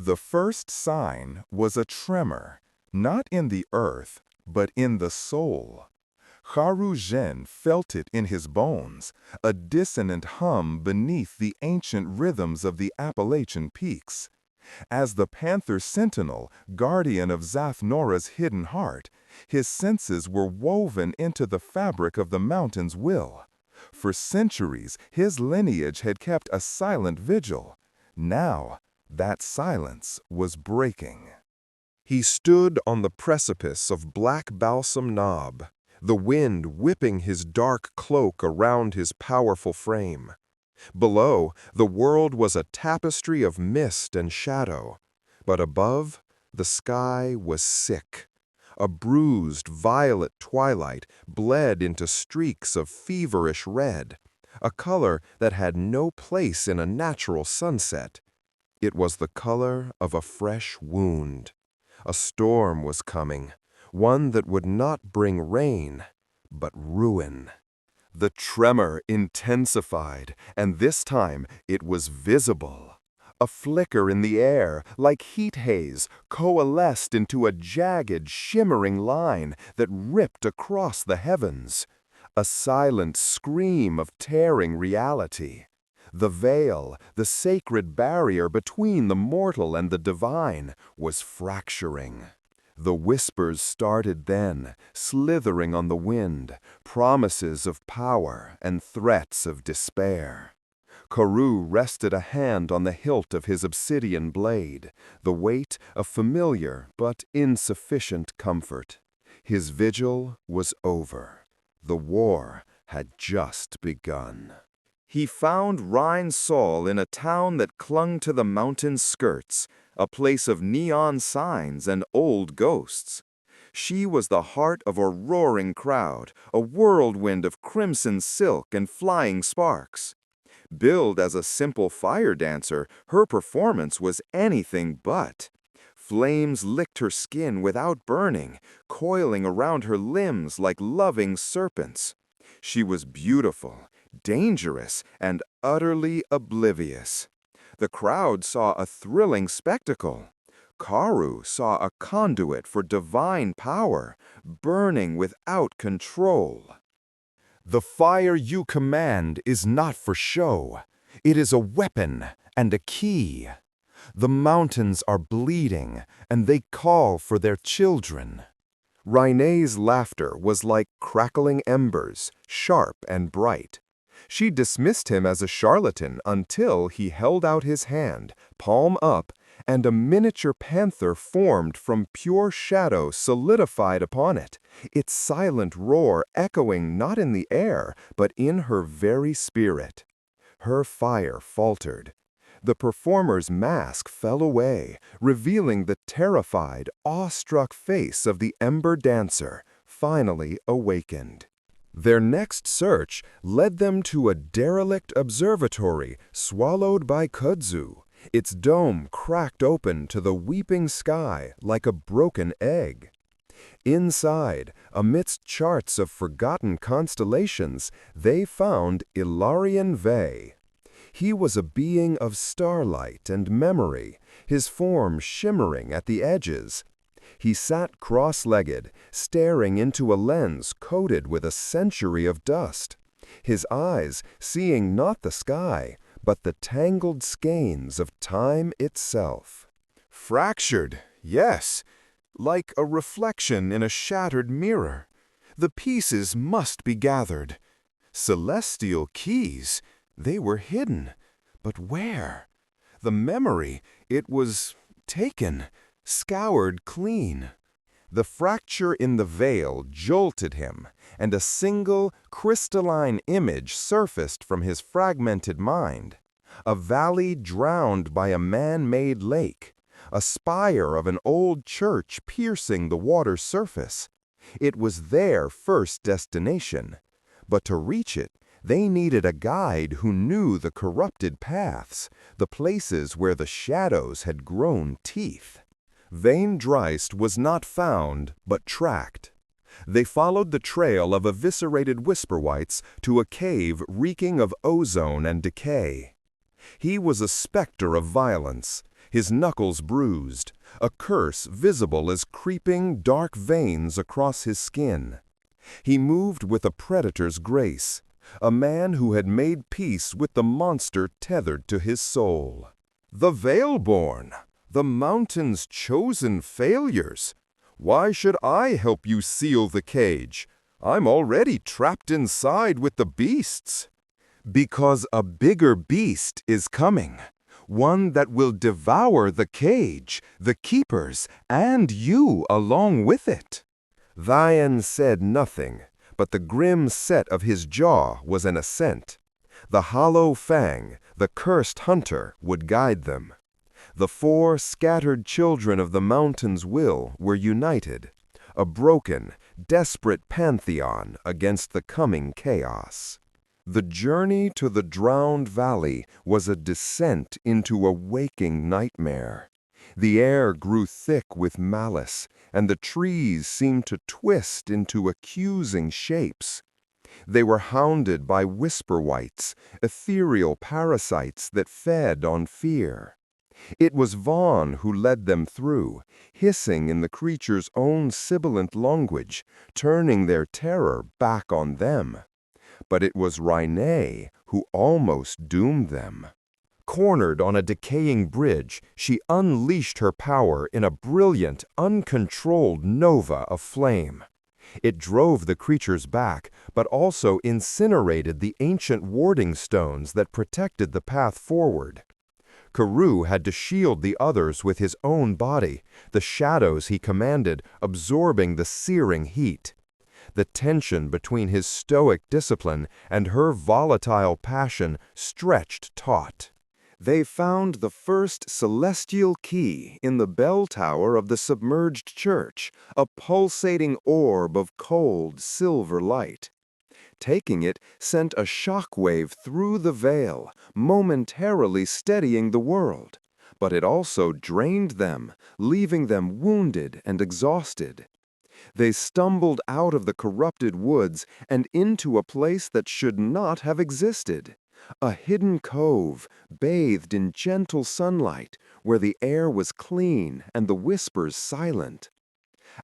The first sign was a tremor, not in the earth, but in the soul. Haru Zhen felt it in his bones, a dissonant hum beneath the ancient rhythms of the Appalachian peaks. As the panther sentinel, guardian of Zath Nora's hidden heart, his senses were woven into the fabric of the mountain's will. For centuries, his lineage had kept a silent vigil. Now, that silence was breaking. He stood on the precipice of Black Balsam Knob, the wind whipping his dark cloak around his powerful frame. Below, the world was a tapestry of mist and shadow, but above, the sky was sick. A bruised violet twilight bled into streaks of feverish red, a color that had no place in a natural sunset. It was the color of a fresh wound. A storm was coming, one that would not bring rain, but ruin. The tremor intensified, and this time it was visible. A flicker in the air, like heat haze, coalesced into a jagged, shimmering line that ripped across the heavens. A silent scream of tearing reality. The veil, the sacred barrier between the mortal and the divine, was fracturing. The whispers started then, slithering on the wind, promises of power and threats of despair. Karoo rested a hand on the hilt of his obsidian blade, the weight of familiar but insufficient comfort. His vigil was over. The war had just begun. He found Rhine Sol in a town that clung to the mountain's skirts, a place of neon signs and old ghosts. She was the heart of a roaring crowd, a whirlwind of crimson silk and flying sparks. Billed as a simple fire dancer, her performance was anything but. Flames licked her skin without burning, coiling around her limbs like loving serpents. She was beautiful, dangerous, and utterly oblivious. The crowd saw a thrilling spectacle. Karoo saw a conduit for divine power, burning without control. The fire you command is not for show. It is a weapon and a key. The mountains are bleeding, and they call for their children. Raine's laughter was like crackling embers, sharp and bright. She dismissed him as a charlatan until he held out his hand, palm up, and a miniature panther formed from pure shadow solidified upon it, its silent roar echoing not in the air, but in her very spirit. Her fire faltered. The performer's mask fell away, revealing the terrified, awestruck face of the ember dancer, finally awakened. Their next search led them to a derelict observatory swallowed by kudzu, its dome cracked open to the weeping sky like a broken egg. Inside, amidst charts of forgotten constellations, they found Ilarion Vey. He was a being of starlight and memory, his form shimmering at the edges. He sat cross-legged, staring into a lens coated with a century of dust, his eyes seeing not the sky, but the tangled skeins of time itself. Fractured, yes, like a reflection in a shattered mirror. The pieces must be gathered. Celestial keys, they were hidden, but where? The memory, it was taken, scoured clean. The fracture in the veil jolted him, and a single, crystalline image surfaced from his fragmented mind. A valley drowned by a man-made lake, a spire of an old church piercing the water's surface. It was their first destination, but to reach it, they needed a guide who knew the corrupted paths, the places where the shadows had grown teeth. Vane Dreist was not found, but tracked. They followed the trail of eviscerated whisperwights to a cave reeking of ozone and decay. He was a specter of violence, his knuckles bruised, a curse visible as creeping, dark veins across his skin. He moved with a predator's grace, a man who had made peace with the monster tethered to his soul. The Veilborn, the mountain's chosen failures. Why should I help you seal the cage? I'm already trapped inside with the beasts. Because a bigger beast is coming, one that will devour the cage, the keepers, and you along with it. Thayan said nothing, but the grim set of his jaw was an assent. The hollow fang, the cursed hunter, would guide them. The 4 scattered children of the mountain's will were united, a broken, desperate pantheon against the coming chaos. The journey to the drowned valley was a descent into a waking nightmare. The air grew thick with malice, and the trees seemed to twist into accusing shapes. They were hounded by whisper-wights, ethereal parasites that fed on fear. It was Vaughn who led them through, hissing in the creature's own sibilant language, turning their terror back on them. But it was Rhine who almost doomed them. Cornered on a decaying bridge, she unleashed her power in a brilliant, uncontrolled nova of flame. It drove the creatures back, but also incinerated the ancient warding stones that protected the path forward. Karoo had to shield the others with his own body, the shadows he commanded absorbing the searing heat. The tension between his stoic discipline and her volatile passion stretched taut. They found the first celestial key in the bell tower of the submerged church, a pulsating orb of cold, silver light. Taking it sent a shock wave through the veil, momentarily steadying the world. But it also drained them, leaving them wounded and exhausted. They stumbled out of the corrupted woods and into a place that should not have existed. A hidden cove, bathed in gentle sunlight, where the air was clean and the whispers silent.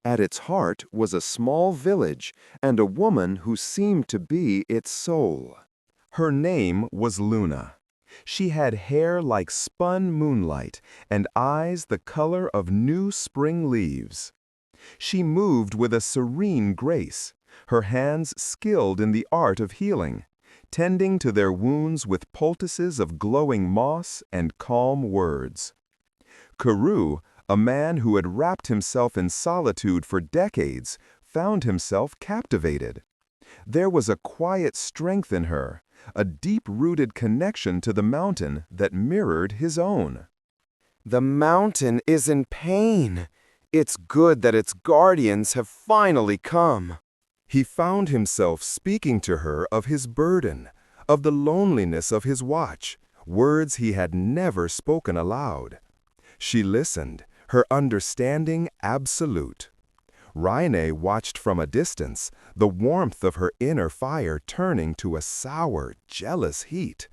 At its heart was a small village and a woman who seemed to be its soul. Her name was Luna. She had hair like spun moonlight and eyes the color of new spring leaves. She moved with a serene grace, her hands skilled in the art of healing, tending to their wounds with poultices of glowing moss and calm words. Karoo, a man who had wrapped himself in solitude for decades, found himself captivated. There was a quiet strength in her, a deep-rooted connection to the mountain that mirrored his own. The mountain is in pain. It's good that its guardians have finally come. He found himself speaking to her of his burden, of the loneliness of his watch, words he had never spoken aloud. She listened, her understanding absolute. Rhine watched from a distance, the warmth of her inner fire turning to a sour, jealous heat.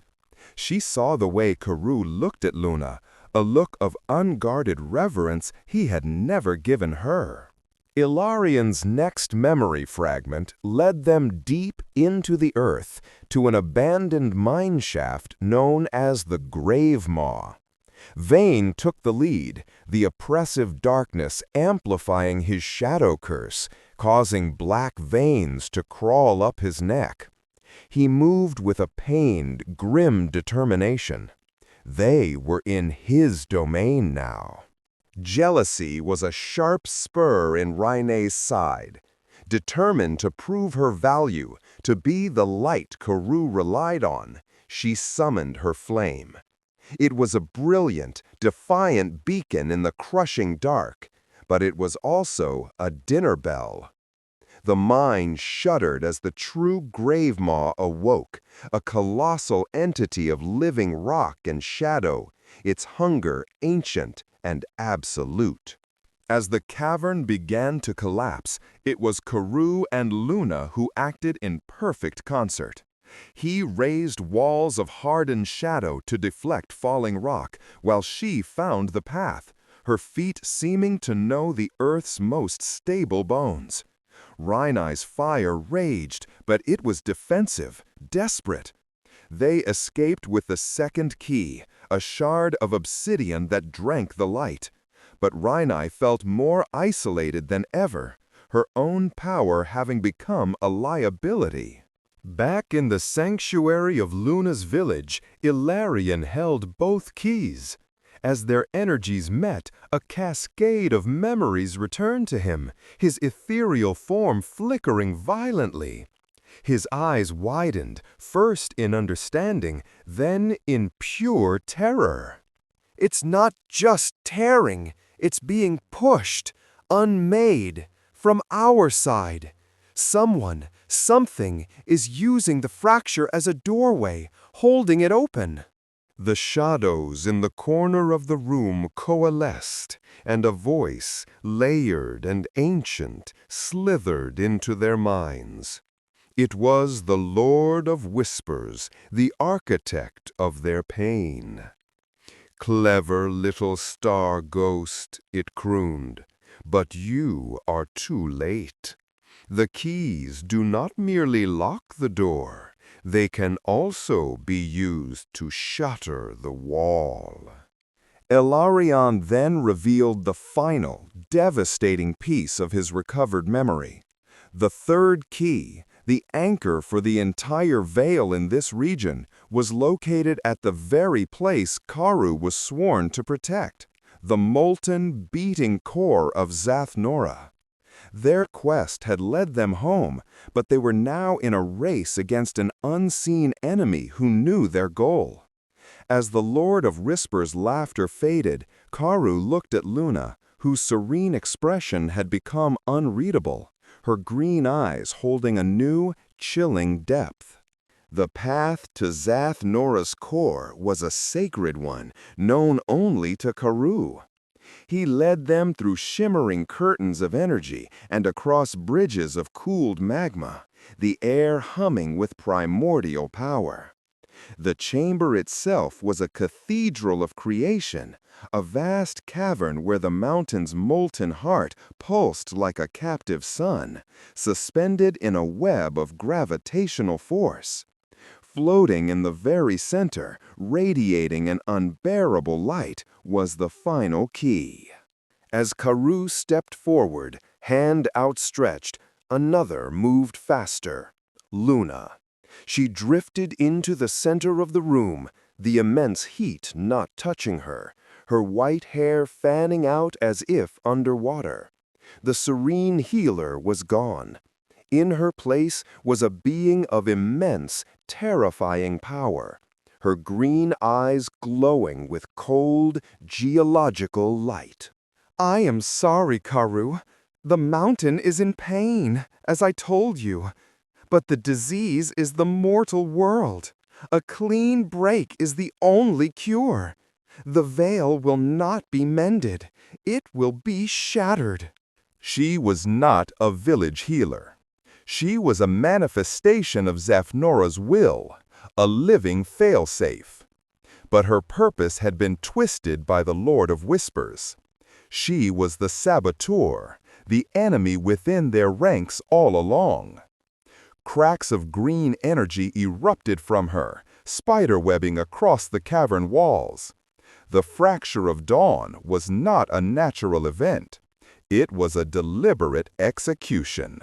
She saw the way Karoo looked at Luna, a look of unguarded reverence he had never given her. Ilarion's next memory fragment led them deep into the earth to an abandoned mine shaft known as the Grave Maw. Vane took the lead, the oppressive darkness amplifying his shadow curse, causing black veins to crawl up his neck. He moved with a pained, grim determination. They were in his domain now. Jealousy was a sharp spur in Rhine's side. Determined to prove her value, to be the light Karoo relied on, she summoned her flame. It was a brilliant, defiant beacon in the crushing dark, but it was also a dinner bell. The mine shuddered as the true Grave Maw awoke, a colossal entity of living rock and shadow, its hunger ancient and absolute. As the cavern began to collapse, it was Karoo and Luna who acted in perfect concert. He raised walls of hardened shadow to deflect falling rock, while she found the path, her feet seeming to know the earth's most stable bones. Rheinai's fire raged, but it was defensive, desperate. They escaped with the second key, a shard of obsidian that drank the light. But Rheinai felt more isolated than ever, her own power having become a liability. Back in the sanctuary of Luna's village, Ilarion held both keys. As their energies met, a cascade of memories returned to him, his ethereal form flickering violently. His eyes widened, first in understanding, then in pure terror. It's not just tearing, it's being pushed, unmade, from our side. Someone, something, is using the fracture as a doorway, holding it open. The shadows in the corner of the room coalesced, and a voice, layered and ancient, slithered into their minds. It was the Lord of Whispers, the architect of their pain. "Clever little star ghost," it crooned, "but you are too late. The keys do not merely lock the door. They can also be used to shatter the wall." Ilarion then revealed the final, devastating piece of his recovered memory. The third key, the anchor for the entire veil in this region, was located at the very place Karu was sworn to protect, the molten, beating core of Zathnora. Their quest had led them home, but they were now in a race against an unseen enemy who knew their goal. As the Lord of Whispers' laughter faded, Karu looked at Luna, whose serene expression had become unreadable, her green eyes holding a new, chilling depth. The path to Zathnora's core was a sacred one, known only to Karu. He led them through shimmering curtains of energy and across bridges of cooled magma, the air humming with primordial power. The chamber itself was a cathedral of creation, a vast cavern where the mountain's molten heart pulsed like a captive sun, suspended in a web of gravitational force. Floating in the very center, radiating an unbearable light, was the final key. As Karu stepped forward, hand outstretched, another moved faster. Luna. She drifted into the center of the room, the immense heat not touching her, her white hair fanning out as if underwater. The serene healer was gone. In her place was a being of immense, terrifying power, her green eyes glowing with cold, geological light. "I am sorry, Karu. The mountain is in pain, as I told you. But the disease is the mortal world. A clean break is the only cure. The veil will not be mended. It will be shattered." She was not a village healer. She was a manifestation of Zathnora's will, a living failsafe. But her purpose had been twisted by the Lord of Whispers. She was the saboteur, the enemy within their ranks all along. Cracks of green energy erupted from her, spiderwebbing across the cavern walls. The fracture of dawn was not a natural event. It was a deliberate execution.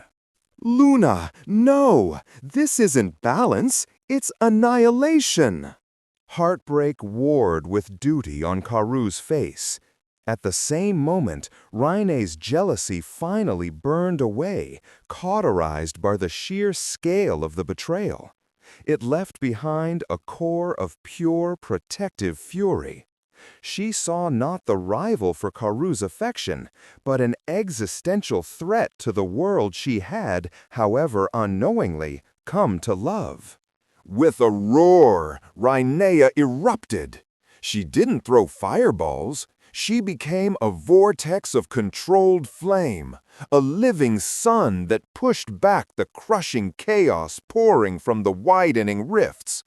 "Luna, no! This isn't balance, it's annihilation!" Heartbreak warred with duty on Karu's face. At the same moment, Rheinai's jealousy finally burned away, cauterized by the sheer scale of the betrayal. It left behind a core of pure protective fury. She saw not the rival for Karu's affection, but an existential threat to the world she had, however unknowingly, come to love. With a roar, Rhinaia erupted. She didn't throw fireballs. She became a vortex of controlled flame, a living sun that pushed back the crushing chaos pouring from the widening rifts.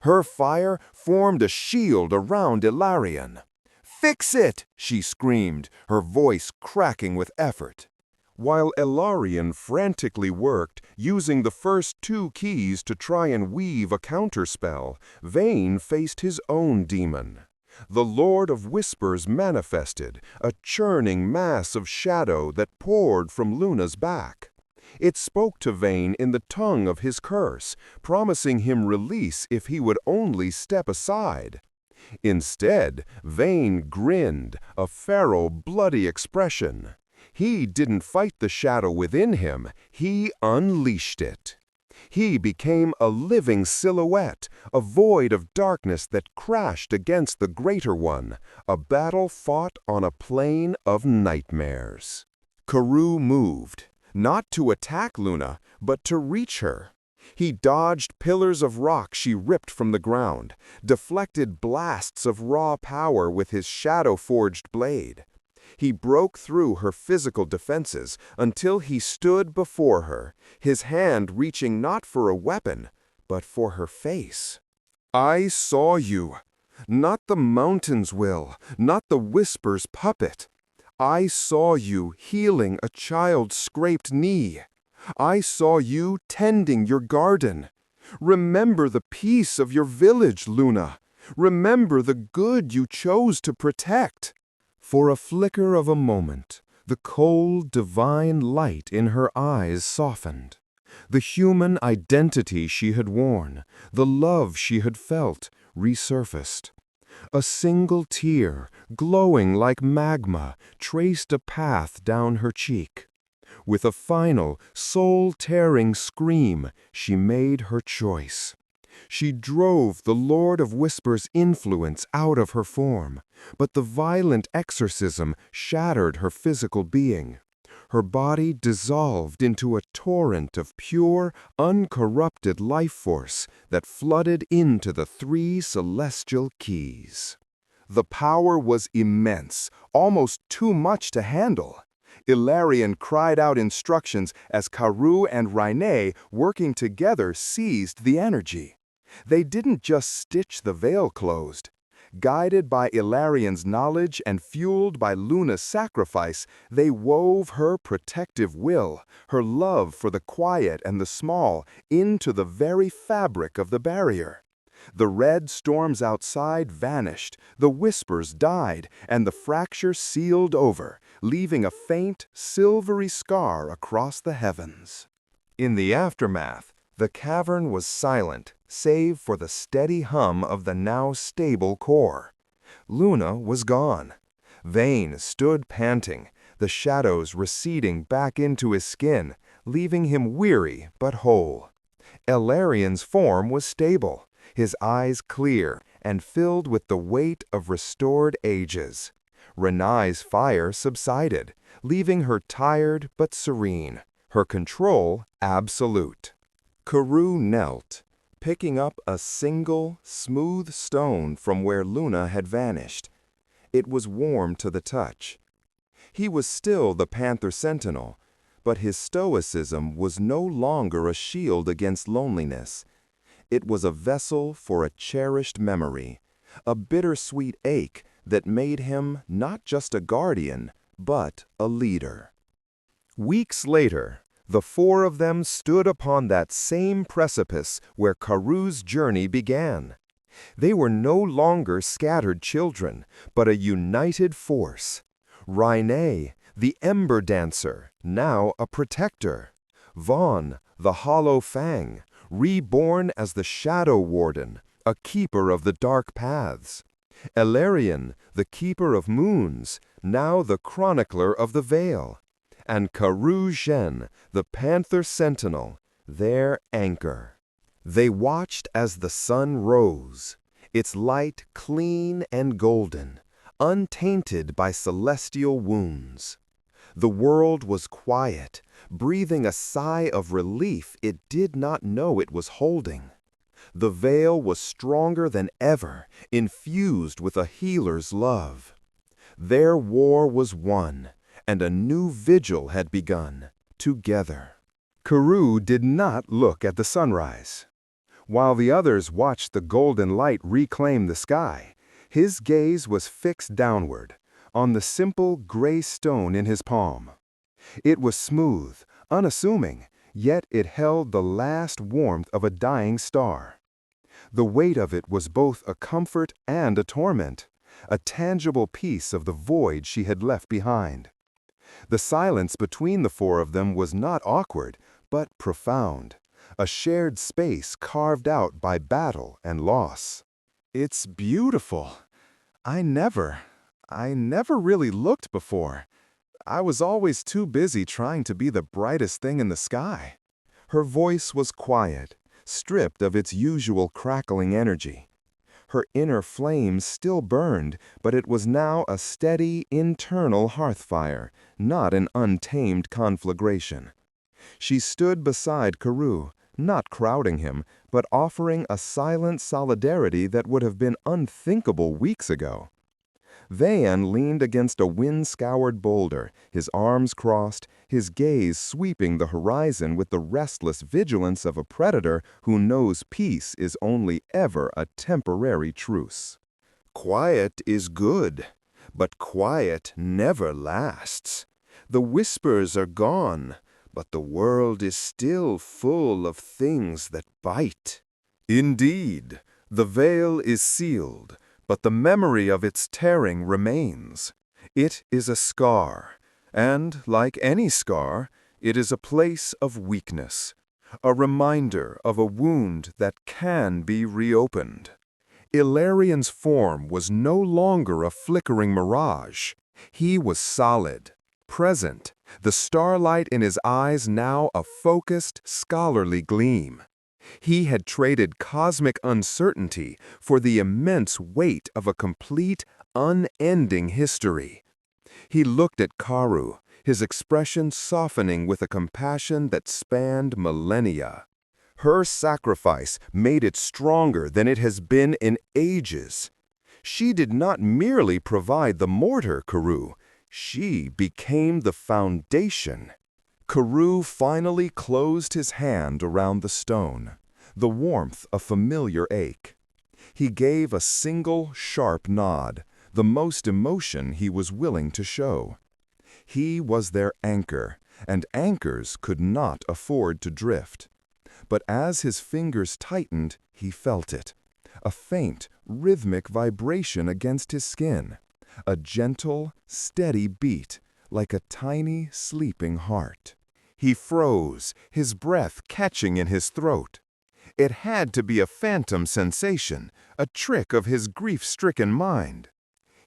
Her fire formed a shield around Ilarion. "Fix it!" she screamed, her voice cracking with effort. While Ilarion frantically worked, using the first 2 keys to try and weave a counterspell, Vayne faced his own demon. The Lord of Whispers manifested, a churning mass of shadow that poured from Luna's back. It spoke to Vayne in the tongue of his curse, promising him release if he would only step aside. Instead, Vayne grinned, a feral, bloody expression. He didn't fight the shadow within him, he unleashed it. He became a living silhouette, a void of darkness that crashed against the Greater One, a battle fought on a plane of nightmares. Karoo moved, not to attack Luna, but to reach her. He dodged pillars of rock she ripped from the ground, deflected blasts of raw power with his shadow-forged blade. He broke through her physical defenses until he stood before her, his hand reaching not for a weapon, but for her face. "I saw you. Not the mountain's will, not the whisper's puppet. I saw you healing a child's scraped knee. I saw you tending your garden. Remember the peace of your village, Luna. Remember the good you chose to protect." For a flicker of a moment, the cold, divine light in her eyes softened. The human identity she had worn, the love she had felt, resurfaced. A single tear, glowing like magma, traced a path down her cheek. With a final, soul-tearing scream, she made her choice. She drove the Lord of Whispers' influence out of her form, but the violent exorcism shattered her physical being. Her body dissolved into a torrent of pure, uncorrupted life force that flooded into the 3 celestial keys. The power was immense, almost too much to handle. Ilarion cried out instructions as Karoo and Rhine, working together, seized the energy. They didn't just stitch the veil closed. Guided by Ilarion's knowledge and fueled by Luna's sacrifice, they wove her protective will, her love for the quiet and the small, into the very fabric of the barrier. The red storms outside vanished, the whispers died, and the fracture sealed over, leaving a faint, silvery scar across the heavens. In the aftermath, the cavern was silent, save for the steady hum of the now stable core. Luna was gone. Vayne stood panting, the shadows receding back into his skin, leaving him weary but whole. Ilarion's form was stable, his eyes clear and filled with the weight of restored ages. Renai's fire subsided, leaving her tired but serene, her control absolute. Karoo knelt, picking up a single, smooth stone from where Luna had vanished. It was warm to the touch. He was still the Panther Sentinel, but his stoicism was no longer a shield against loneliness. It was a vessel for a cherished memory, a bittersweet ache that made him not just a guardian, but a leader. Weeks later, the 4 of them stood upon that same precipice where Karoo's journey began. They were no longer scattered children, but a united force. Rhine, the Ember Dancer, now a protector. Vaughn, the Hollow Fang, reborn as the Shadow Warden, a keeper of the dark paths. Ilarion, the Keeper of Moons, now the Chronicler of the Veil. And Karoo Zhen, the Panther Sentinel, their anchor. They watched as the sun rose, its light clean and golden, untainted by celestial wounds. The world was quiet, breathing a sigh of relief it did not know it was holding. The veil was stronger than ever, infused with a healer's love. Their war was won, and a new vigil had begun, together. Karoo did not look at the sunrise. While the others watched the golden light reclaim the sky, his gaze was fixed downward, on the simple gray stone in his palm. It was smooth, unassuming, yet it held the last warmth of a dying star. The weight of it was both a comfort and a torment, a tangible piece of the void she had left behind. The silence between the four of them was not awkward, but profound, a shared space carved out by battle and loss. "It's beautiful. I never really looked before. I was always too busy trying to be the brightest thing in the sky." Her voice was quiet, stripped of its usual crackling energy. Her inner flame still burned, but it was now a steady, internal hearthfire, not an untamed conflagration. She stood beside Karoo, not crowding him, but offering a silent solidarity that would have been unthinkable weeks ago. Vayan leaned against a wind-scoured boulder, his arms crossed, his gaze sweeping the horizon with the restless vigilance of a predator who knows peace is only ever a temporary truce. "Quiet is good, but quiet never lasts. The whispers are gone, but the world is still full of things that bite." Indeed, the veil is sealed, but the memory of its tearing remains. It is a scar, and, like any scar, it is a place of weakness, a reminder of a wound that can be reopened. Ilarian's form was no longer a flickering mirage. He was solid, present, the starlight in his eyes now a focused, scholarly gleam. He had traded cosmic uncertainty for the immense weight of a complete, unending history. He looked at Karoo, his expression softening with a compassion that spanned millennia. Her sacrifice made it stronger than it has been in ages. She did not merely provide the mortar, Karoo. She became the foundation. Karoo finally closed his hand around the stone, the warmth a familiar ache. He gave a single, sharp nod, the most emotion he was willing to show. He was their anchor, and anchors could not afford to drift. But as his fingers tightened, he felt it, a faint, rhythmic vibration against his skin, a gentle, steady beat, like a tiny, sleeping heart. He froze, his breath catching in his throat. It had to be a phantom sensation, a trick of his grief-stricken mind.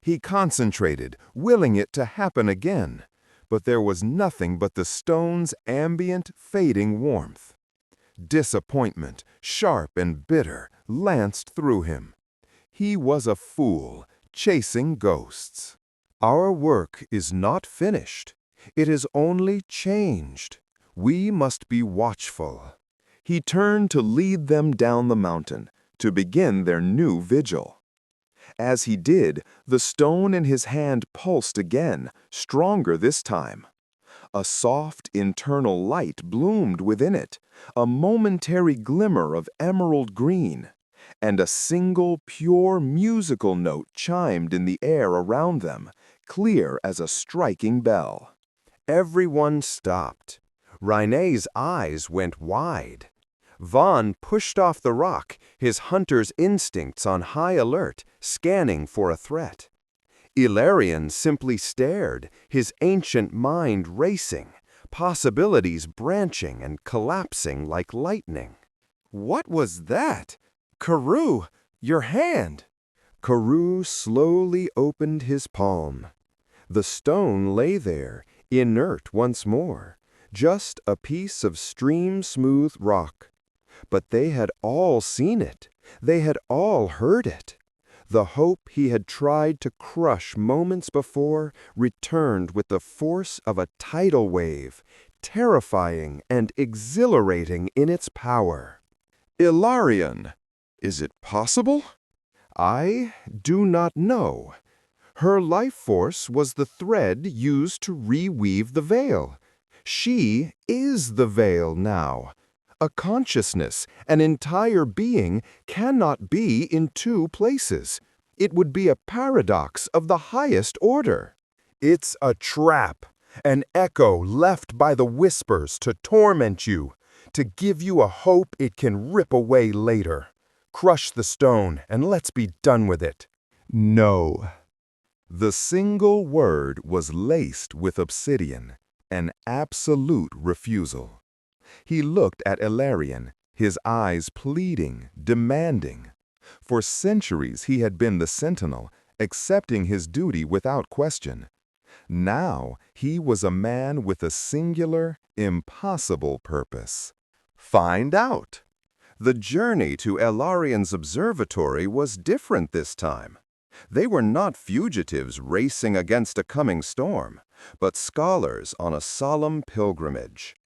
He concentrated, willing it to happen again, but there was nothing but the stone's ambient, fading warmth. Disappointment, sharp and bitter, lanced through him. He was a fool, chasing ghosts. Our work is not finished. It is only changed. We must be watchful. He turned to lead them down the mountain, to begin their new vigil. As he did, the stone in his hand pulsed again, stronger this time. A soft, internal light bloomed within it, a momentary glimmer of emerald green, and a single, pure musical note chimed in the air around them, clear as a striking bell. Everyone stopped. Raine's eyes went wide. Vaughn pushed off the rock, his hunter's instincts on high alert, scanning for a threat. Ilarian simply stared, his ancient mind racing, possibilities branching and collapsing like lightning. "What was that? Karoo, your hand!" Karoo slowly opened his palm. The stone lay there, inert once more, just a piece of stream-smooth rock. But they had all seen it. They had all heard it. The hope he had tried to crush moments before returned with the force of a tidal wave, terrifying and exhilarating in its power. "Ilarian, is it possible?" "I do not know." Her life force was the thread used to reweave the veil. She is the veil now. A consciousness, an entire being, cannot be in two places. It would be a paradox of the highest order. It's a trap, an echo left by the whispers to torment you, to give you a hope it can rip away later. Crush the stone and let's be done with it. No. The single word was laced with obsidian, an absolute refusal. He looked at Ilarion, his eyes pleading, demanding. For centuries he had been the sentinel, accepting his duty without question. Now he was a man with a singular, impossible purpose. Find out. The journey to Elarion's observatory was different this time. They were not fugitives racing against a coming storm, but scholars on a solemn pilgrimage.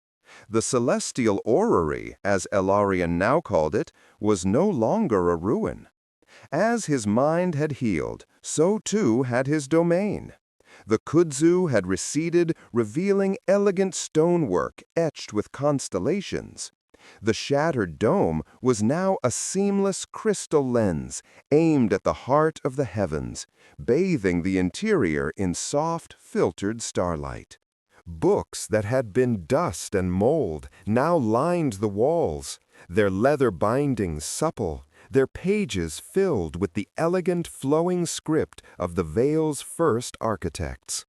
The celestial orrery, as Elarion now called it, was no longer a ruin. As his mind had healed, so too had his domain. The kudzu had receded, revealing elegant stonework etched with constellations. The shattered dome was now a seamless crystal lens aimed at the heart of the heavens, bathing the interior in soft, filtered starlight. Books that had been dust and mold now lined the walls, their leather bindings supple, their pages filled with the elegant flowing script of the Veil's first architects.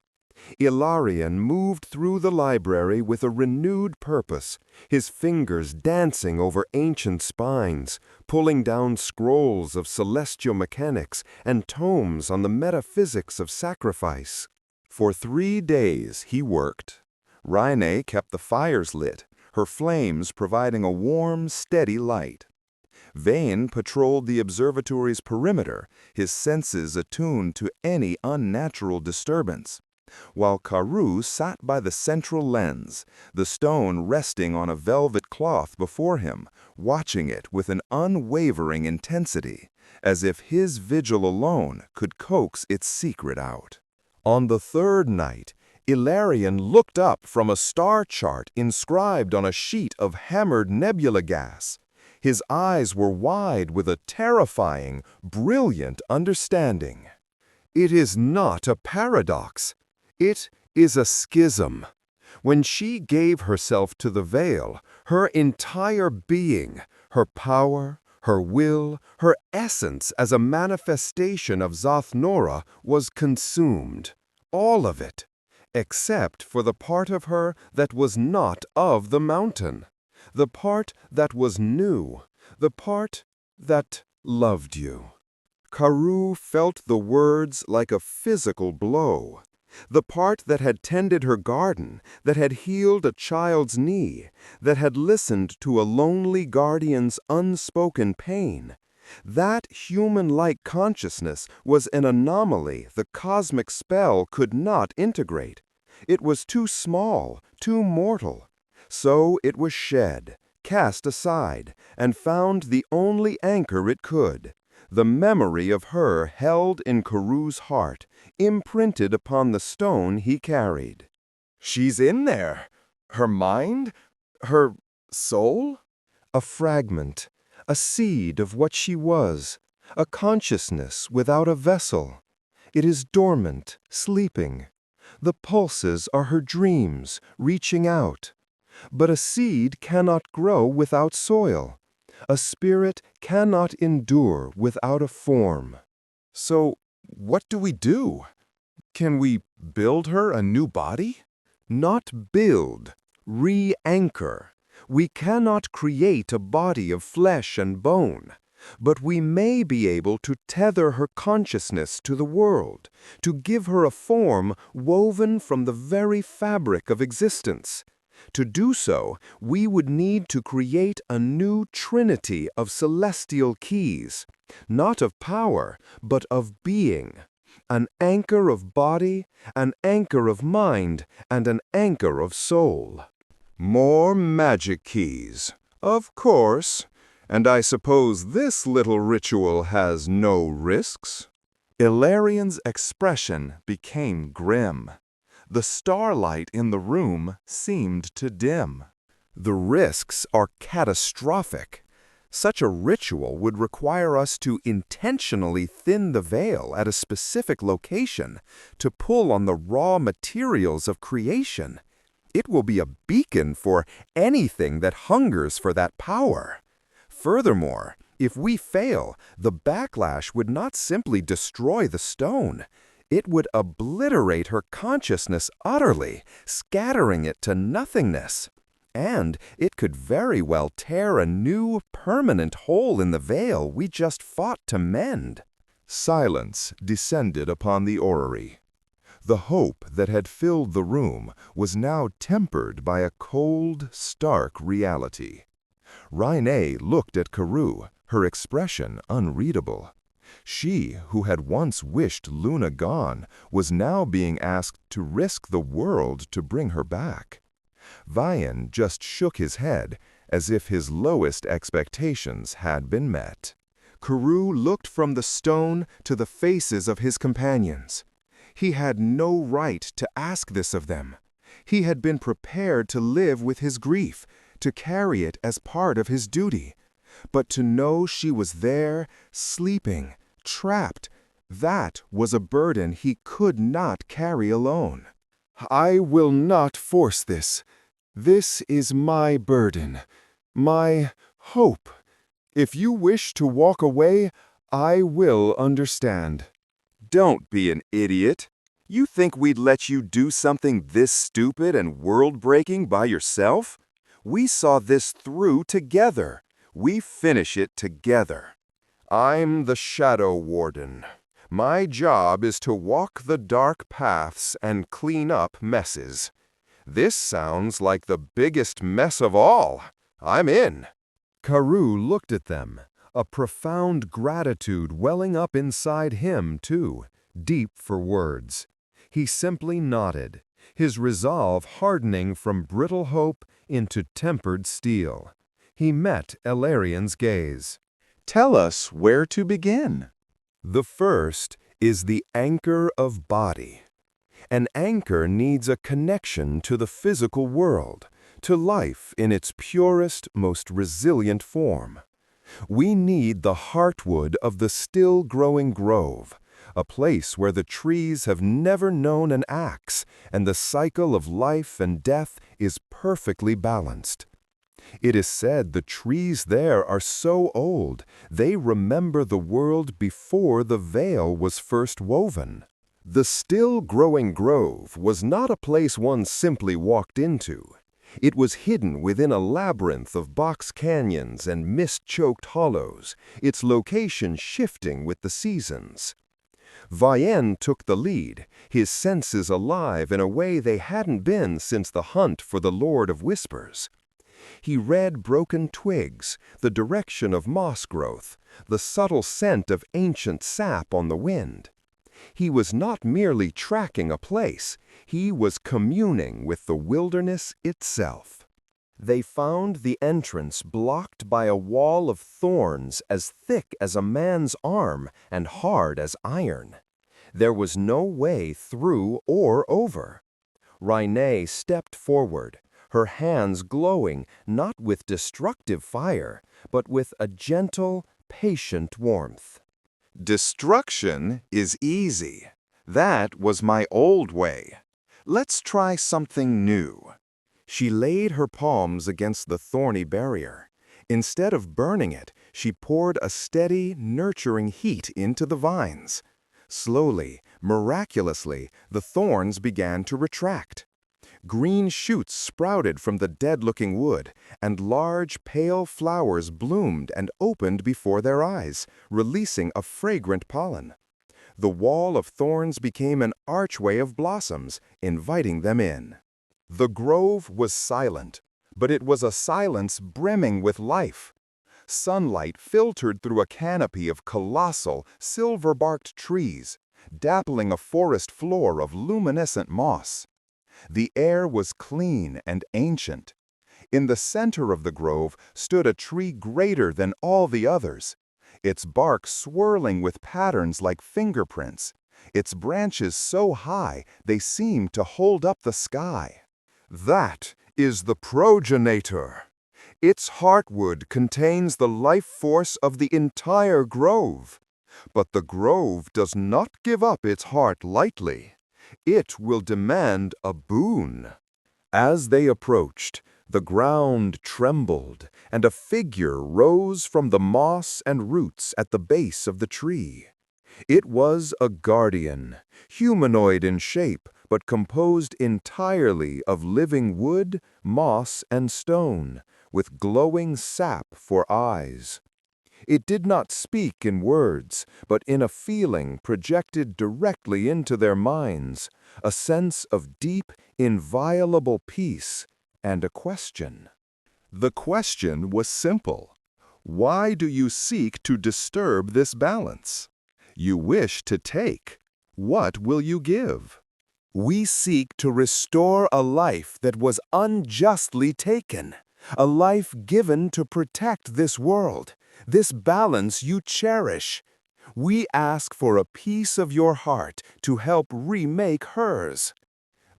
Ilarion moved through the library with a renewed purpose, his fingers dancing over ancient spines, pulling down scrolls of celestial mechanics and tomes on the metaphysics of sacrifice. For 3 days he worked. Rhine kept the fires lit, her flames providing a warm, steady light. Vane patrolled the observatory's perimeter, his senses attuned to any unnatural disturbance, while Karoo sat by the central lens, the stone resting on a velvet cloth before him, watching it with an unwavering intensity, as if his vigil alone could coax its secret out. On the 3rd night, Ilarion looked up from a star chart inscribed on a sheet of hammered nebula gas. His eyes were wide with a terrifying, brilliant understanding. It is not a paradox. It is a schism. When she gave herself to the Veil, her entire being, her power, her will, her essence as a manifestation of Zothnora was consumed. All of it, except for the part of her that was not of the mountain, the part that was new, the part that loved you. Karoo felt the words like a physical blow. The part that had tended her garden, that had healed a child's knee, that had listened to a lonely guardian's unspoken pain, that human-like consciousness was an anomaly the cosmic spell could not integrate. It was too small, too mortal. So it was shed, cast aside, and found the only anchor it could, the memory of her held in Karoo's heart, imprinted upon the stone he carried. She's in there. Her mind? Her soul? A fragment, a seed of what she was, a consciousness without a vessel. It is dormant, sleeping. The pulses are her dreams, reaching out. But a seed cannot grow without soil. A spirit cannot endure without a form. So, what do we do? Can we build her a new body? Not build, re-anchor. We cannot create a body of flesh and bone, but we may be able to tether her consciousness to the world, to give her a form woven from the very fabric of existence. To do so, we would need to create a new trinity of celestial keys, not of power, but of being. An anchor of body, an anchor of mind, and an anchor of soul. More magic keys, of course. And I suppose this little ritual has no risks? Ilarian's expression became grim. The starlight in the room seemed to dim. The risks are catastrophic. Such a ritual would require us to intentionally thin the veil at a specific location to pull on the raw materials of creation. It will be a beacon for anything that hungers for that power. Furthermore, if we fail, the backlash would not simply destroy the stone. It would obliterate her consciousness utterly, scattering it to nothingness. And it could very well tear a new, permanent hole in the veil we just fought to mend. Silence descended upon the orrery. The hope that had filled the room was now tempered by a cold, stark reality. Rhine looked at Carew, her expression unreadable. She, who had once wished Luna gone, was now being asked to risk the world to bring her back. Vian just shook his head, as if his lowest expectations had been met. Carew looked from the stone to the faces of his companions. He had no right to ask this of them. He had been prepared to live with his grief, to carry it as part of his duty. But to know she was there, sleeping, trapped, that was a burden he could not carry alone. "I will not force this. This is my burden, my hope. If you wish to walk away, I will understand." Don't be an idiot. You think we'd let you do something this stupid and world-breaking by yourself? We saw this through together. We finish it together. I'm the Shadow Warden. My job is to walk the dark paths and clean up messes. This sounds like the biggest mess of all. I'm in. Carew looked at them, a profound gratitude welling up inside him, too, deep for words. He simply nodded, his resolve hardening from brittle hope into tempered steel. He met Ilarian's gaze. Tell us where to begin. The first is the anchor of body. An anchor needs a connection to the physical world, to life in its purest, most resilient form. We need the heartwood of the still-growing grove, a place where the trees have never known an axe and the cycle of life and death is perfectly balanced. It is said the trees there are so old, they remember the world before the veil was first woven. The still-growing grove was not a place one simply walked into. It was hidden within a labyrinth of box canyons and mist-choked hollows, its location shifting with the seasons. Vian took the lead, his senses alive in a way they hadn't been since the hunt for the Lord of Whispers. He read broken twigs, the direction of moss growth, the subtle scent of ancient sap on the wind. He was not merely tracking a place, he was communing with the wilderness itself. They found the entrance blocked by a wall of thorns as thick as a man's arm and hard as iron. There was no way through or over. Rhine stepped forward, her hands glowing not with destructive fire, but with a gentle, patient warmth. Destruction is easy. That was my old way. Let's try something new. She laid her palms against the thorny barrier. Instead of burning it, she poured a steady, nurturing heat into the vines. Slowly, miraculously, the thorns began to retract. Green shoots sprouted from the dead-looking wood, and large, pale flowers bloomed and opened before their eyes, releasing a fragrant pollen. The wall of thorns became an archway of blossoms, inviting them in. The grove was silent, but it was a silence brimming with life. Sunlight filtered through a canopy of colossal, silver-barked trees, dappling a forest floor of luminescent moss. The air was clean and ancient. In the center of the grove stood a tree greater than all the others. its bark swirling with patterns like fingerprints, its branches so high they seem to hold up the sky. That is the progenitor. Its heartwood contains the life force of the entire grove. But the grove does not give up its heart lightly. It will demand a boon. As they approached, the ground trembled, and a figure rose from the moss and roots at the base of the tree. It was a guardian, humanoid in shape, but composed entirely of living wood, moss, and stone, with glowing sap for eyes. It did not speak in words, but in a feeling projected directly into their minds, a sense of deep, inviolable peace, and a question. The question was simple. Why do you seek to disturb this balance? You wish to take. What will you give? We seek to restore a life that was unjustly taken, a life given to protect this world, this balance you cherish. We ask for a piece of your heart to help remake hers.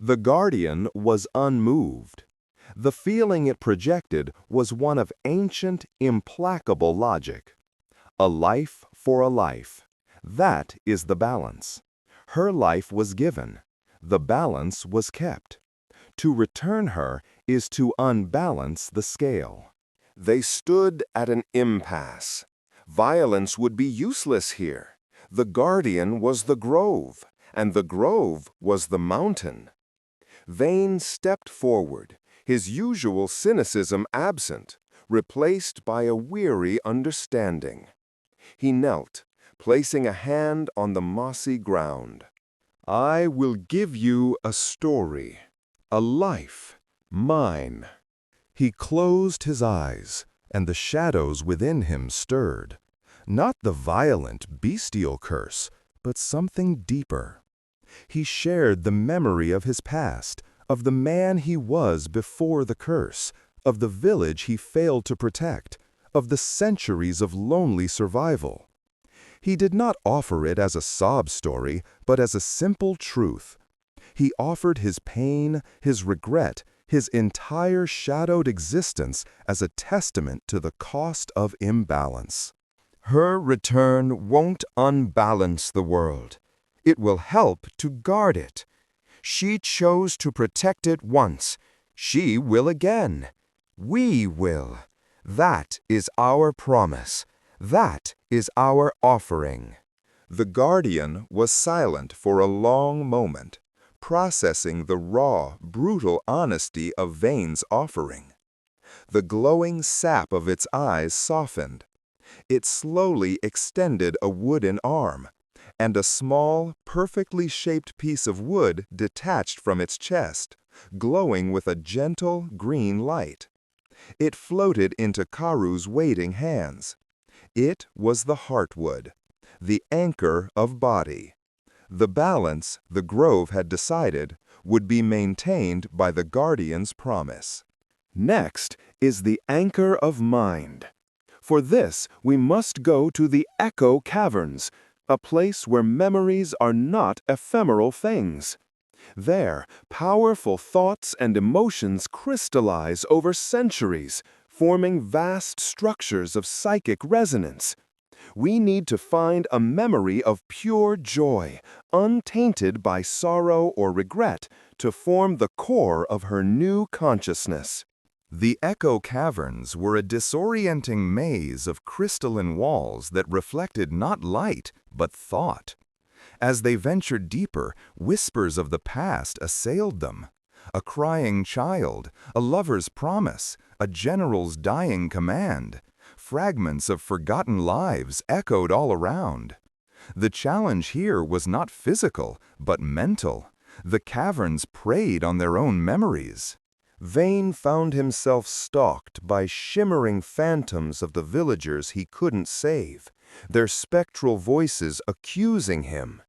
The guardian was unmoved. The feeling it projected was one of ancient, implacable logic. A life for a life. That is the balance. Her life was given. The balance was kept. To return her is to unbalance the scale. They stood at an impasse. Violence would be useless here. The guardian was the grove, and the grove was the mountain. Vane stepped forward, his usual cynicism absent, replaced by a weary understanding. He knelt, placing a hand on the mossy ground. I will give you a story, a life, mine. He closed his eyes, and the shadows within him stirred. Not the violent, bestial curse, but something deeper. He shared the memory of his past, of the man he was before the curse, of the village he failed to protect, of the centuries of lonely survival. He did not offer it as a sob story, but as a simple truth. He offered his pain, his regret, his entire shadowed existence as a testament to the cost of imbalance. Her return won't unbalance the world. It will help to guard it. She chose to protect it once. She will again. We will. That is our promise. That is our offering. The guardian was silent for a long moment, processing the raw, brutal honesty of Vane's offering. The glowing sap of its eyes softened. It slowly extended a wooden arm, and a small, perfectly shaped piece of wood detached from its chest, glowing with a gentle, green light. It floated into Karu's waiting hands. It was the heartwood, the anchor of body. The balance, the grove had decided, would be maintained by the guardian's promise. Next is the anchor of mind. For this, we must go to the Echo Caverns, a place where memories are not ephemeral things. There, powerful thoughts and emotions crystallize over centuries, forming vast structures of psychic resonance. We need to find a memory of pure joy, untainted by sorrow or regret, to form the core of her new consciousness. The Echo Caverns were a disorienting maze of crystalline walls that reflected not light, but thought. As they ventured deeper, whispers of the past assailed them. A crying child, a lover's promise, a general's dying command. Fragments of forgotten lives echoed all around. The challenge here was not physical, but mental. The caverns preyed on their own memories. Vane found himself stalked by shimmering phantoms of the villagers he couldn't save, their spectral voices accusing him.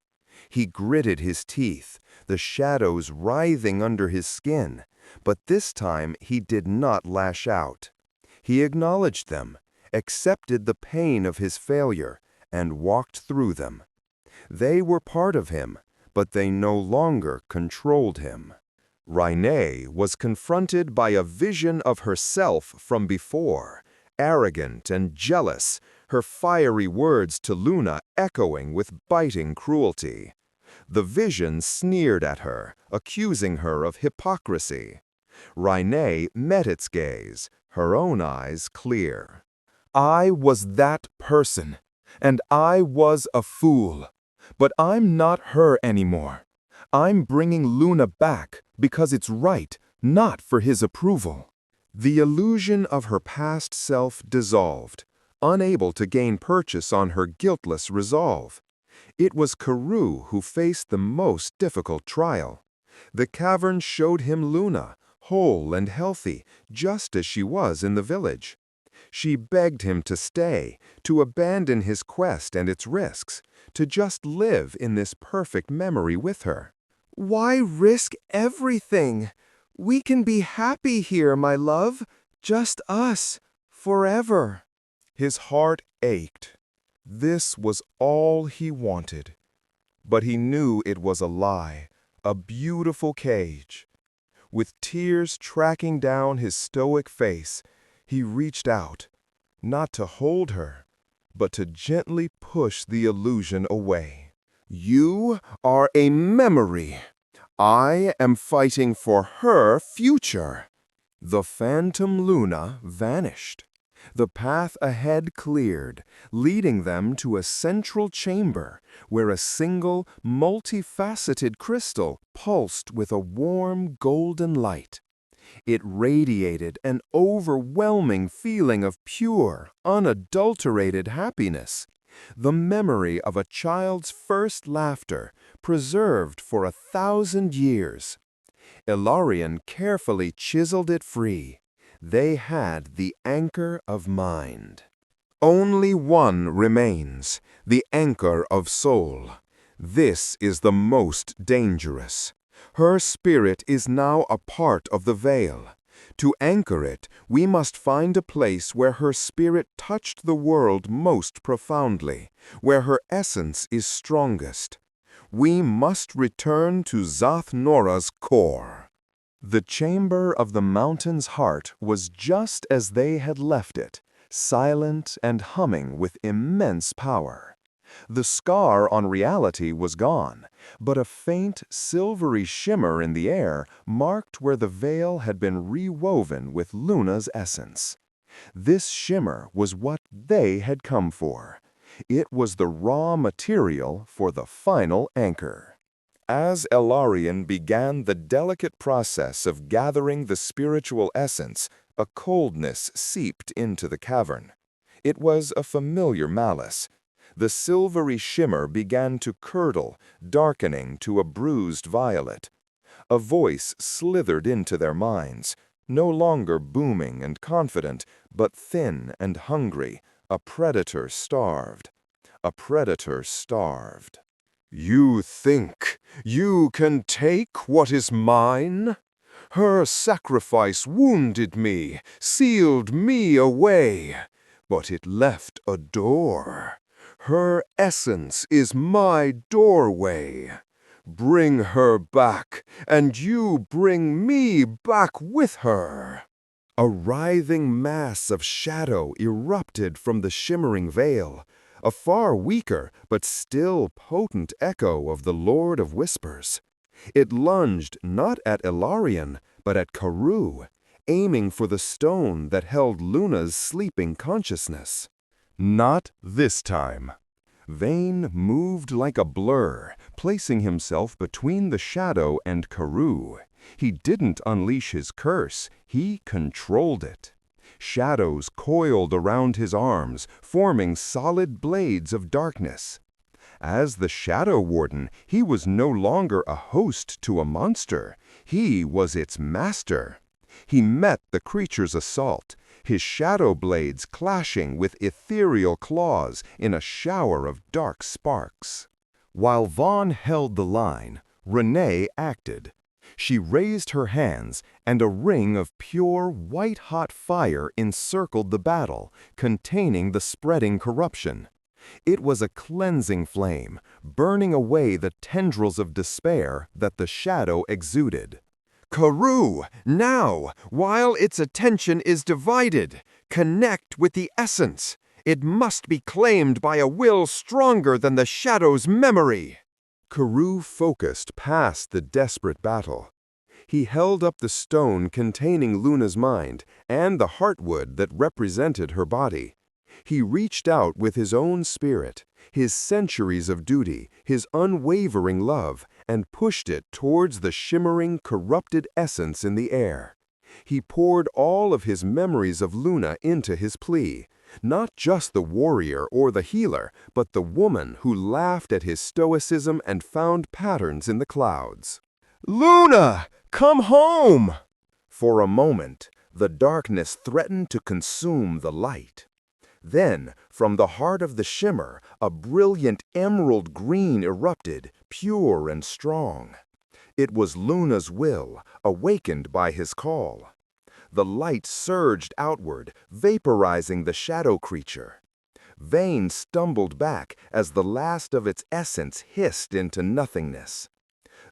He gritted his teeth, the shadows writhing under his skin, but this time he did not lash out. He acknowledged them, accepted the pain of his failure, and walked through them. They were part of him, but they no longer controlled him. Rene was confronted by a vision of herself from before, arrogant and jealous, her fiery words to Luna echoing with biting cruelty. The vision sneered at her, accusing her of hypocrisy. Rene met its gaze, her own eyes clear. I was that person, and I was a fool. But I'm not her anymore. I'm bringing Luna back because it's right, not for his approval. The illusion of her past self dissolved, unable to gain purchase on her guiltless resolve. It was Karoo who faced the most difficult trial. The cavern showed him Luna, whole and healthy, just as she was in the village. She begged him to stay, to abandon his quest and its risks, to just live in this perfect memory with her. Why risk everything? We can be happy here, my love, just us, forever. His heart ached. This was all he wanted. But he knew it was a lie, a beautiful cage. With tears tracking down his stoic face, he reached out, not to hold her, but to gently push the illusion away. You are a memory. I am fighting for her future. The phantom Luna vanished. The path ahead cleared, leading them to a central chamber where a single, multifaceted crystal pulsed with a warm golden light. It radiated an overwhelming feeling of pure, unadulterated happiness, the memory of a child's first laughter, preserved for 1,000 years. Ilarion carefully chiseled it free. They had the anchor of mind. Only one remains, the anchor of soul. This is the most dangerous. Her spirit is now a part of the veil. To anchor it, we must find a place where her spirit touched the world most profoundly, where her essence is strongest. We must return to Zath Nora's core. The chamber of the mountain's heart was just as they had left it, silent and humming with immense power. The scar on reality was gone, but a faint, silvery shimmer in the air marked where the veil had been rewoven with Luna's essence. This shimmer was what they had come for. It was the raw material for the final anchor. As Ilarion began the delicate process of gathering the spiritual essence, a coldness seeped into the cavern. It was a familiar malice. The silvery shimmer began to curdle, darkening to a bruised violet. A voice slithered into their minds, no longer booming and confident, but thin and hungry, a predator starved. A predator starved. You think you can take what is mine? Her sacrifice wounded me, sealed me away, but it left a door. Her essence is my doorway. Bring her back, and you bring me back with her. A writhing mass of shadow erupted from the shimmering veil, a far weaker but still potent echo of the Lord of Whispers. It lunged not at Ilarion, but at Karoo, aiming for the stone that held Luna's sleeping consciousness. Not this time. Vayne moved like a blur, placing himself between the shadow and Karoo. He didn't unleash his curse, he controlled it. Shadows coiled around his arms, forming solid blades of darkness. As the Shadow Warden, he was no longer a host to a monster. He was its master. He met the creature's assault, his shadow blades clashing with ethereal claws in a shower of dark sparks. While Vaughn held the line, Rene acted. She raised her hands, and a ring of pure, white-hot fire encircled the battle, containing the spreading corruption. It was a cleansing flame, burning away the tendrils of despair that the shadow exuded. Karu, now, while its attention is divided, connect with the essence. It must be claimed by a will stronger than the shadow's memory. Karu focused past the desperate battle. He held up the stone containing Luna's mind and the heartwood that represented her body. He reached out with his own spirit, his centuries of duty, his unwavering love, and pushed it towards the shimmering, corrupted essence in the air. He poured all of his memories of Luna into his plea, not just the warrior or the healer, but the woman who laughed at his stoicism and found patterns in the clouds. "Luna, come home!" For a moment, the darkness threatened to consume the light. Then, from the heart of the shimmer, a brilliant emerald green erupted, pure and strong. It was Luna's will, awakened by his call. The light surged outward, vaporizing the shadow creature. Vane stumbled back as the last of its essence hissed into nothingness.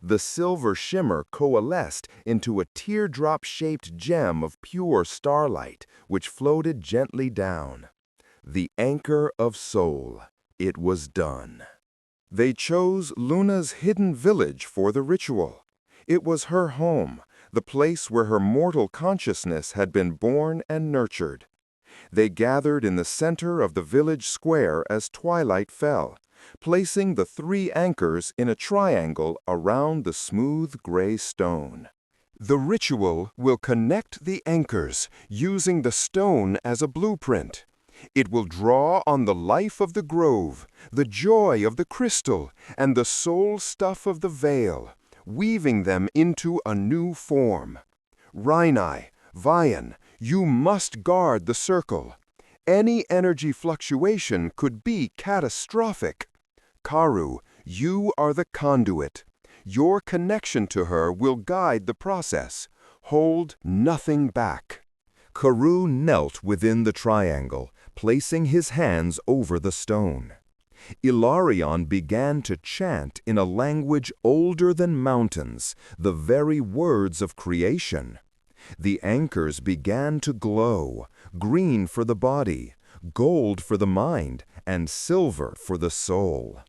The silver shimmer coalesced into a teardrop-shaped gem of pure starlight, which floated gently down. The anchor of soul. It was done. They chose Luna's hidden village for the ritual. It was her home, the place where her mortal consciousness had been born and nurtured. They gathered in the center of the village square as twilight fell, placing the 3 anchors in a triangle around the smooth gray stone. The ritual will connect the anchors, using the stone as a blueprint. It will draw on the life of the grove, the joy of the crystal, and the soul stuff of the veil, weaving them into a new form. Rhinai, Vian, you must guard the circle. Any energy fluctuation could be catastrophic. Karu, you are the conduit. Your connection to her will guide the process. Hold nothing back. Karu knelt within the triangle, placing his hands over the stone. Ilarion began to chant in a language older than mountains, the very words of creation. The anchors began to glow, green for the body, gold for the mind, and silver for the soul.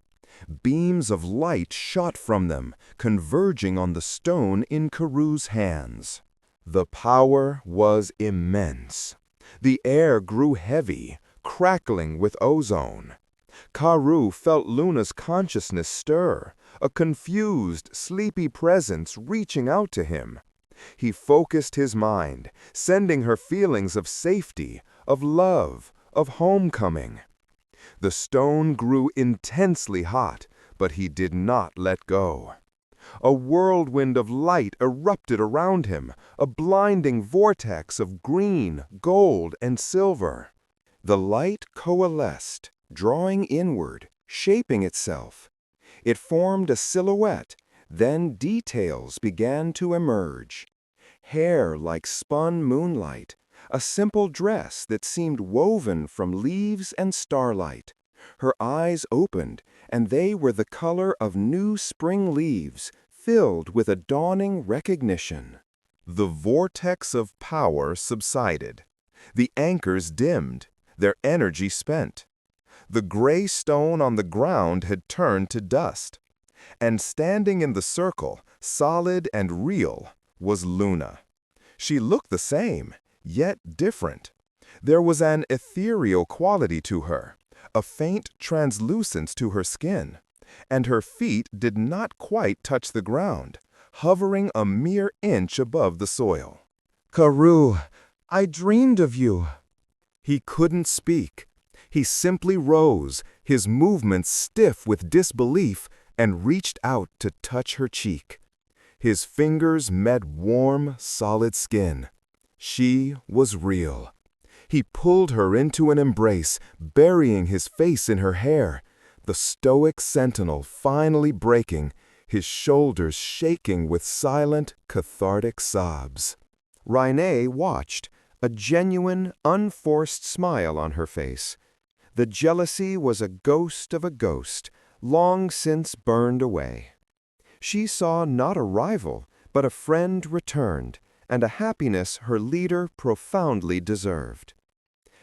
Beams of light shot from them, converging on the stone in Karu's hands. The power was immense. The air grew heavy, crackling with ozone. Karu felt Luna's consciousness stir, a confused, sleepy presence reaching out to him. He focused his mind, sending her feelings of safety, of love, of homecoming. The stone grew intensely hot, but he did not let go. A whirlwind of light erupted around him, a blinding vortex of green, gold, and silver. The light coalesced, drawing inward, shaping itself. It formed a silhouette, then details began to emerge. Hair like spun moonlight, a simple dress that seemed woven from leaves and starlight. Her eyes opened, and they were the color of new spring leaves, filled with a dawning recognition. The vortex of power subsided. The anchors dimmed, their energy spent. The gray stone on the ground had turned to dust. And standing in the circle, solid and real, was Luna. She looked the same, yet different. There was an ethereal quality to her, a faint translucence to her skin, and her feet did not quite touch the ground, hovering a mere inch above the soil. "Karu, I dreamed of you." He couldn't speak. He simply rose, his movements stiff with disbelief, and reached out to touch her cheek. His fingers met warm, solid skin. She was real. He pulled her into an embrace, burying his face in her hair. The stoic sentinel finally breaking, his shoulders shaking with silent, cathartic sobs. Rene watched, a genuine, unforced smile on her face. The jealousy was a ghost of a ghost, long since burned away. She saw not a rival, but a friend returned, and a happiness her leader profoundly deserved.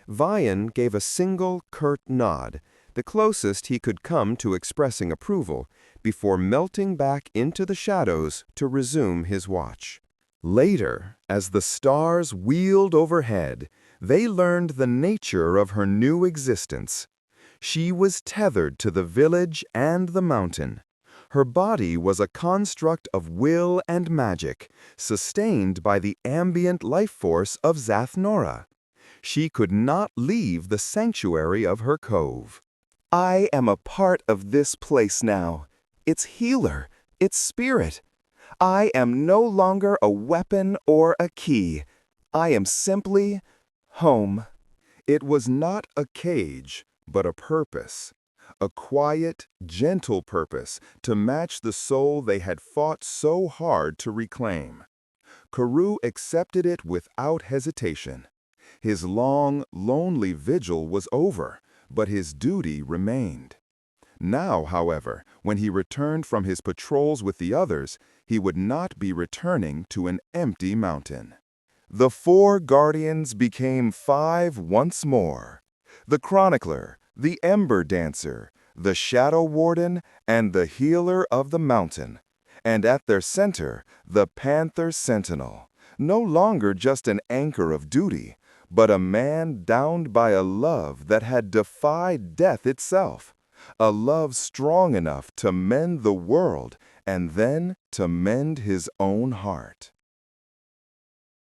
Vian gave a single curt nod, the closest he could come to expressing approval, before melting back into the shadows to resume his watch. Later, as the stars wheeled overhead, they learned the nature of her new existence. She was tethered to the village and the mountain. Her body was a construct of will and magic, sustained by the ambient life force of Zathnora. She could not leave the sanctuary of her cove. I am a part of this place now, its healer, its spirit. I am no longer a weapon or a key. I am simply home. It was not a cage, but a purpose. A quiet, gentle purpose to match the soul they had fought so hard to reclaim. Karoo accepted it without hesitation. His long, lonely vigil was over, but his duty remained. Now, however, when he returned from his patrols with the others, he would not be returning to an empty mountain. The 4 guardians became 5 once more. The chronicler, the ember dancer, the shadow warden, and the healer of the mountain. And at their center, the panther sentinel, no longer just an anchor of duty, but a man downed by a love that had defied death itself. A love strong enough to mend the world and then to mend his own heart.